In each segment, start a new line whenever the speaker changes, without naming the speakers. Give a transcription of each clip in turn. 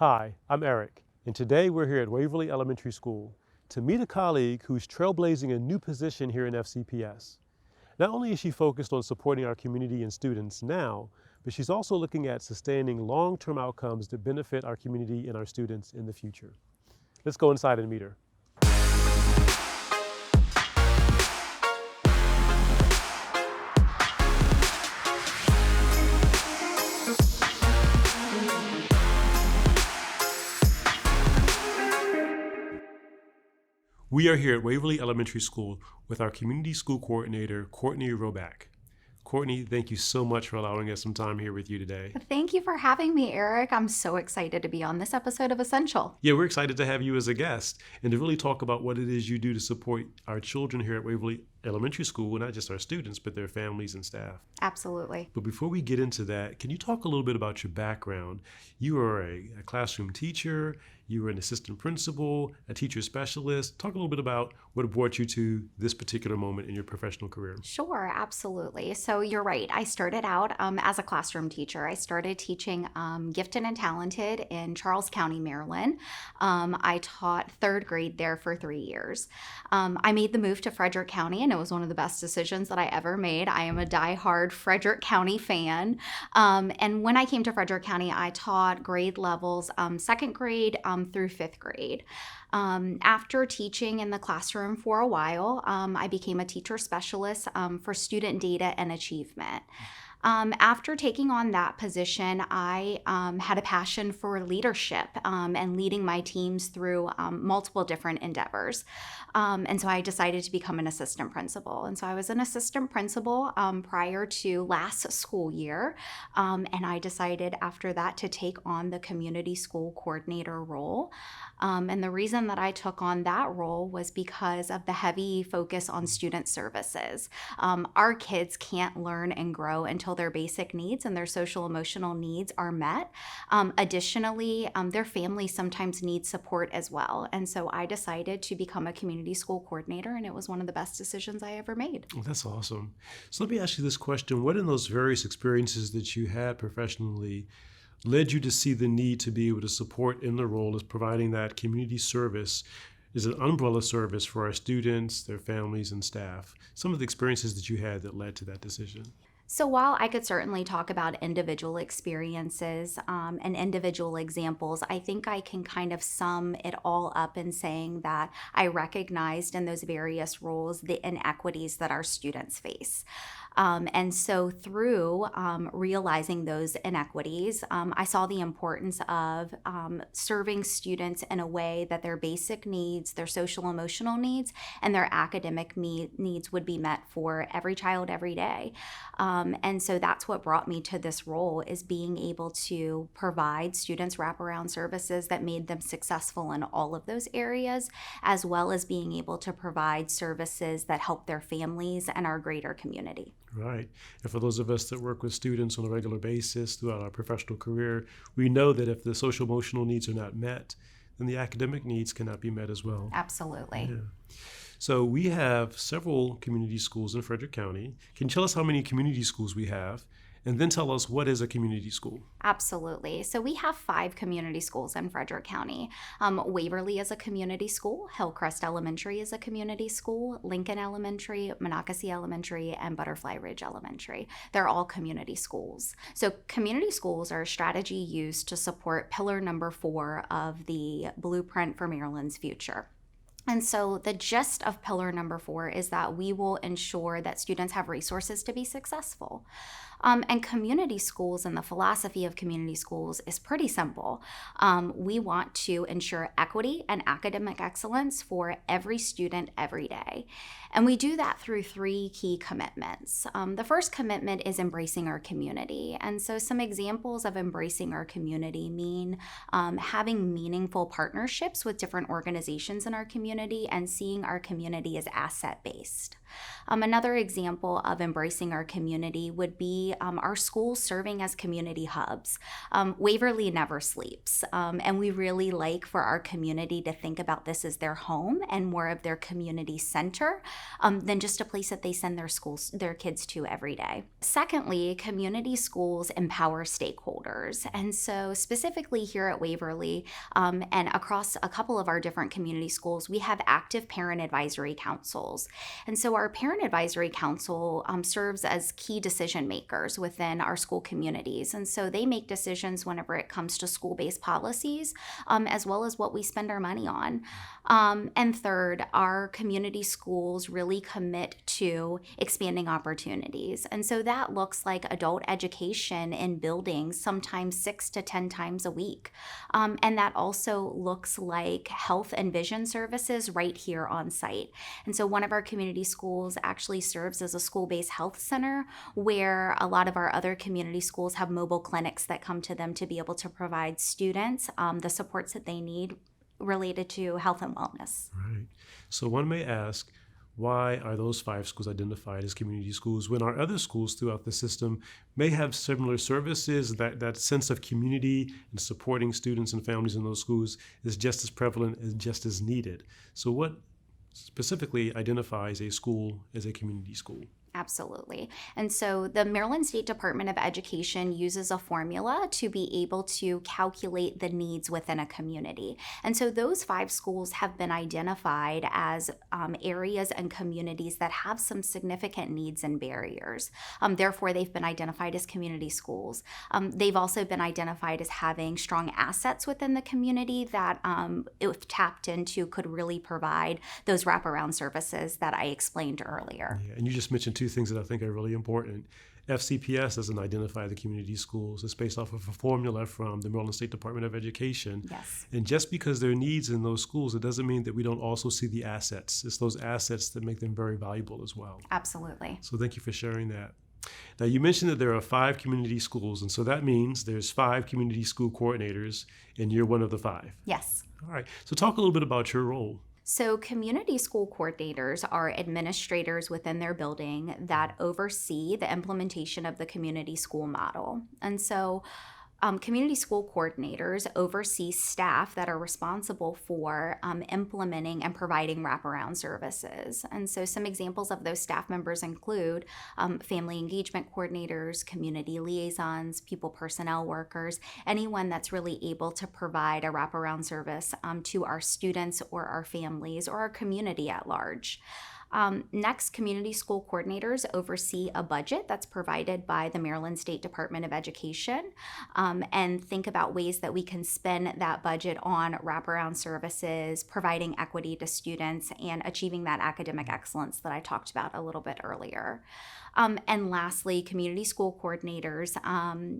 Hi, I'm Eric, and today we're here at Waverly Elementary School to meet a colleague who's trailblazing a new position here in FCPS. Not only is she focused on supporting our community and students now, but she's also looking at sustaining long-term outcomes that benefit our community and our students in the future. Let's go inside and meet her. We are here at Waverly Elementary School with our community school coordinator, Courtney Robach. Courtney, thank you so much for allowing us some time here with you today.
Thank you for having me, Eric. I'm so excited to be on this episode of Essential.
Yeah, we're excited to have you as a guest and to really talk about what it is you do to support our children here at Waverly Elementary School, not just our students, but their families and staff.
Absolutely.
But before we get into that, can you talk a little bit about your background? You are a classroom teacher, you were an assistant principal, a teacher specialist. Talk a little bit about what brought you to this particular moment in your professional career.
Sure, absolutely. So you're right. I started out as a classroom teacher. I started teaching gifted and talented in Charles County, Maryland. I taught third grade there for 3 years. I made the move to Frederick County, and it was one of the best decisions that I ever made. I am a diehard Frederick County fan. And when I came to Frederick County, I taught grade levels, second grade through fifth grade. After teaching in the classroom for a while, I became a teacher specialist for student data and achievement. After taking on that position, I had a passion for leadership and leading my teams through multiple different endeavors. And so I decided to become an assistant principal. And so I was an assistant principal prior to last school year. And I decided after that to take on the community school coordinator role. And the reason that I took on that role was because of the heavy focus on student services. Our kids can't learn and grow until their basic needs and their social emotional needs are met. Additionally, their families sometimes need support as well. And so I decided to become a community school coordinator, and it was one of the best decisions I ever made.
Well, that's awesome. So let me ask you this question. What in those various experiences that you had professionally led you to see the need to be able to support in the role as providing that community service is an umbrella service for our students, their families, and staff? Some of the experiences that you had that led to that decision.
So while I could certainly talk about individual experiences and individual examples, I think I can kind of sum it all up in saying that I recognized in those various roles the inequities that our students face. And so through realizing those inequities, I saw the importance of serving students in a way that their basic needs, their social emotional needs, and their academic needs would be met for every child every day. And so that's what brought me to this role, is being able to provide students wraparound services that made them successful in all of those areas, as well as being able to provide services that help their families and our greater community.
Right. And for those of us that work with students on a regular basis throughout our professional career, we know that if the social emotional needs are not met, then the academic needs cannot be met as well.
Absolutely.
Yeah. So we have several community schools in Frederick County. Can you tell us how many community schools we have? And then tell us, what is a community school?
Absolutely. So we have 5 community schools in Frederick County. Waverly is a community school. Hillcrest Elementary is a community school. Lincoln Elementary, Monocacy Elementary, and Butterfly Ridge Elementary. They're all community schools. So community schools are a strategy used to support pillar number 4 of the Blueprint for Maryland's Future. And so the gist of pillar number 4 is that we will ensure that students have resources to be successful. And community schools and the philosophy of community schools is pretty simple. We want to ensure equity and academic excellence for every student every day. And we do that through 3 key commitments. The first commitment is embracing our community. And so some examples of embracing our community mean having meaningful partnerships with different organizations in our community and seeing our community as asset-based. Another example of embracing our community would be our schools serving as community hubs. Waverly never sleeps, and we really like for our community to think about this as their home and more of their community center than just a place that they send their kids to every day. Secondly, community schools empower stakeholders. And so specifically here at Waverly and across a couple of our different community schools, we have active parent advisory councils. And so our parent advisory council serves as key decision makers within our school communities. And so they make decisions whenever it comes to school-based policies, as well as what we spend our money on. And third, our community schools really commit to expanding opportunities. And so that looks like adult education in buildings sometimes 6 to 10 times a week. And that also looks like health and vision services right here on site. And so one of our community schools actually serves as a school-based health center where a lot of our other community schools have mobile clinics that come to them to be able to provide students the supports that they need related to health and wellness.
Right. So one may ask, why are those 5 schools identified as community schools when our other schools throughout the system may have similar services? That sense of community and supporting students and families in those schools is just as prevalent and just as needed. So what specifically identifies a school as a community school?
Absolutely. And so the Maryland State Department of Education uses a formula to be able to calculate the needs within a community. And so those 5 schools have been identified as areas and communities that have some significant needs and barriers. Therefore, they've been identified as community schools. They've also been identified as having strong assets within the community that, if tapped into, could really provide those wraparound services that I explained earlier.
Yeah, and you just mentioned 2 things that I think are really important. FCPS doesn't identify the community schools. It's based off of a formula from the Maryland State Department of Education.
Yes.
And just because there are needs in those schools, it doesn't mean that we don't also see the assets. It's those assets that make them very valuable as well.
Absolutely.
So thank you for sharing that. Now, you mentioned that there are 5 community schools, and so that means there's 5 community school coordinators, and you're one of the 5.
Yes.
All right. So talk a little bit about your role.
So community school coordinators are administrators within their building that oversee the implementation of the community school model. And so community school coordinators oversee staff that are responsible for implementing and providing wraparound services. And so some examples of those staff members include family engagement coordinators, community liaisons, people personnel workers, anyone that's really able to provide a wraparound service to our students or our families or our community at large. Next, community school coordinators oversee a budget that's provided by the Maryland State Department of Education and think about ways that we can spend that budget on wraparound services, providing equity to students, and achieving that academic excellence that I talked about a little bit earlier. And lastly, community school coordinators,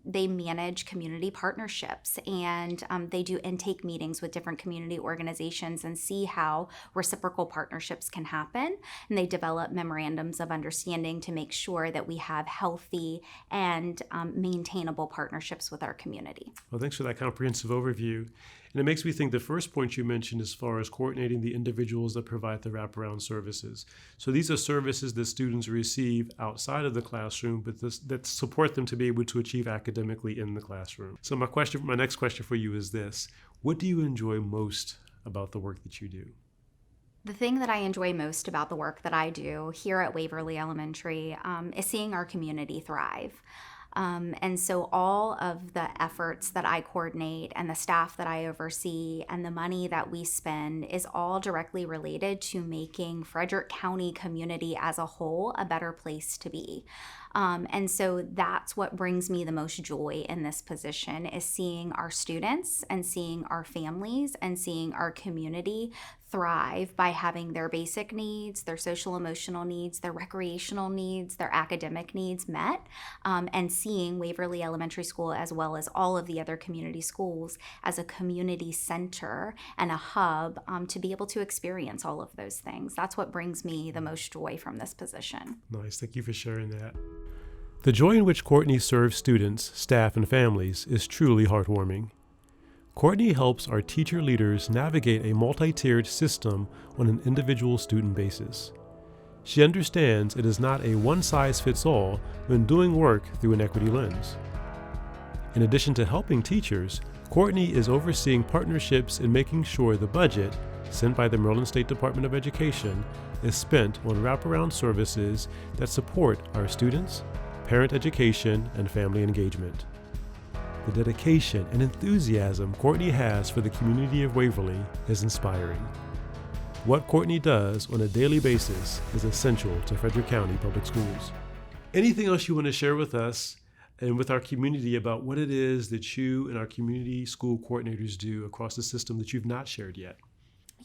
they manage community partnerships and they do intake meetings with different community organizations and see how reciprocal partnerships can happen. And they develop memorandums of understanding to make sure that we have healthy and maintainable partnerships with our community.
Well, thanks for that comprehensive overview. And it makes me think the first point you mentioned as far as coordinating the individuals that provide the wraparound services. So these are services that students receive outside of the classroom, but that support them to be able to achieve academically in the classroom. So my next question for you is this: what do you enjoy most about the work that you do?
The thing that I enjoy most about the work that I do here at Waverly Elementary is seeing our community thrive. And so all of the efforts that I coordinate and the staff that I oversee and the money that we spend is all directly related to making Frederick County community as a whole a better place to be. And so that's what brings me the most joy in this position, is seeing our students and seeing our families and seeing our community thrive by having their basic needs, their social emotional needs, their recreational needs, their academic needs met, and seeing Waverly Elementary School as well as all of the other community schools as a community center and a hub to be able to experience all of those things. That's what brings me the most joy from this position.
Nice. Thank you for sharing that. The joy in which Courtney serves students, staff, and families is truly heartwarming. Courtney helps our teacher leaders navigate a multi-tiered system on an individual student basis. She understands it is not a one-size-fits-all when doing work through an equity lens. In addition to helping teachers, Courtney is overseeing partnerships and making sure the budget, sent by the Maryland State Department of Education, is spent on wraparound services that support our students, parent education, and family engagement. The dedication and enthusiasm Courtney has for the community of Waverly is inspiring. What Courtney does on a daily basis is essential to Frederick County Public Schools. Anything else you want to share with us and with our community about what it is that you and our community school coordinators do across the system that you've not shared yet?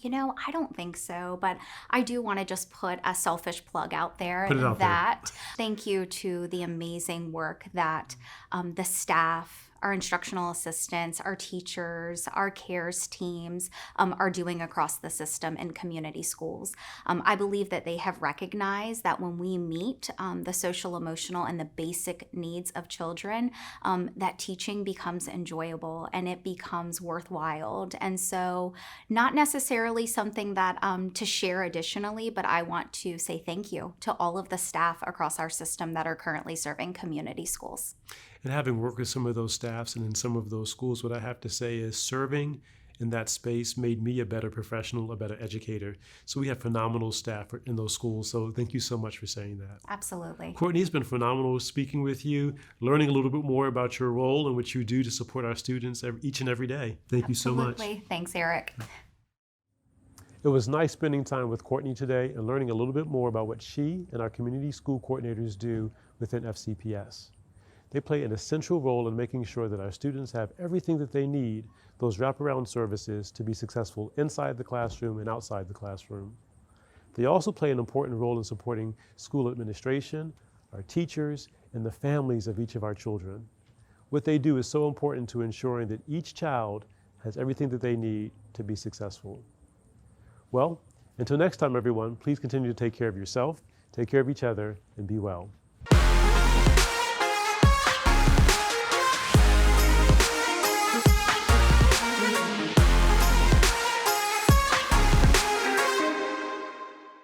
You know, I don't think so, but I do want to just put a selfish plug out there
Put it out there.
Thank you to the amazing work that the staff, our instructional assistants, our teachers, our CARES teams are doing across the system in community schools. I believe that they have recognized that when we meet the social, emotional, and the basic needs of children, that teaching becomes enjoyable and it becomes worthwhile. And so not necessarily something that to share additionally, but I want to say thank you to all of the staff across our system that are currently serving community schools.
And having worked with some of those staffs and in some of those schools, what I have to say is serving in that space made me a better professional, a better educator. So we have phenomenal staff in those schools. So thank you so much for saying that.
Absolutely.
Courtney, it's been phenomenal speaking with you, learning a little bit more about your role and what you do to support our students each and every day. Thank you so much.
Absolutely. Thanks, Eric.
It was nice spending time with Courtney today and learning a little bit more about what she and our community school coordinators do within FCPS. They play an essential role in making sure that our students have everything that they need, those wraparound services, to be successful inside the classroom and outside the classroom. They also play an important role in supporting school administration, our teachers, and the families of each of our children. What they do is so important to ensuring that each child has everything that they need to be successful. Well, until next time, everyone, please continue to take care of yourself, take care of each other, and be well.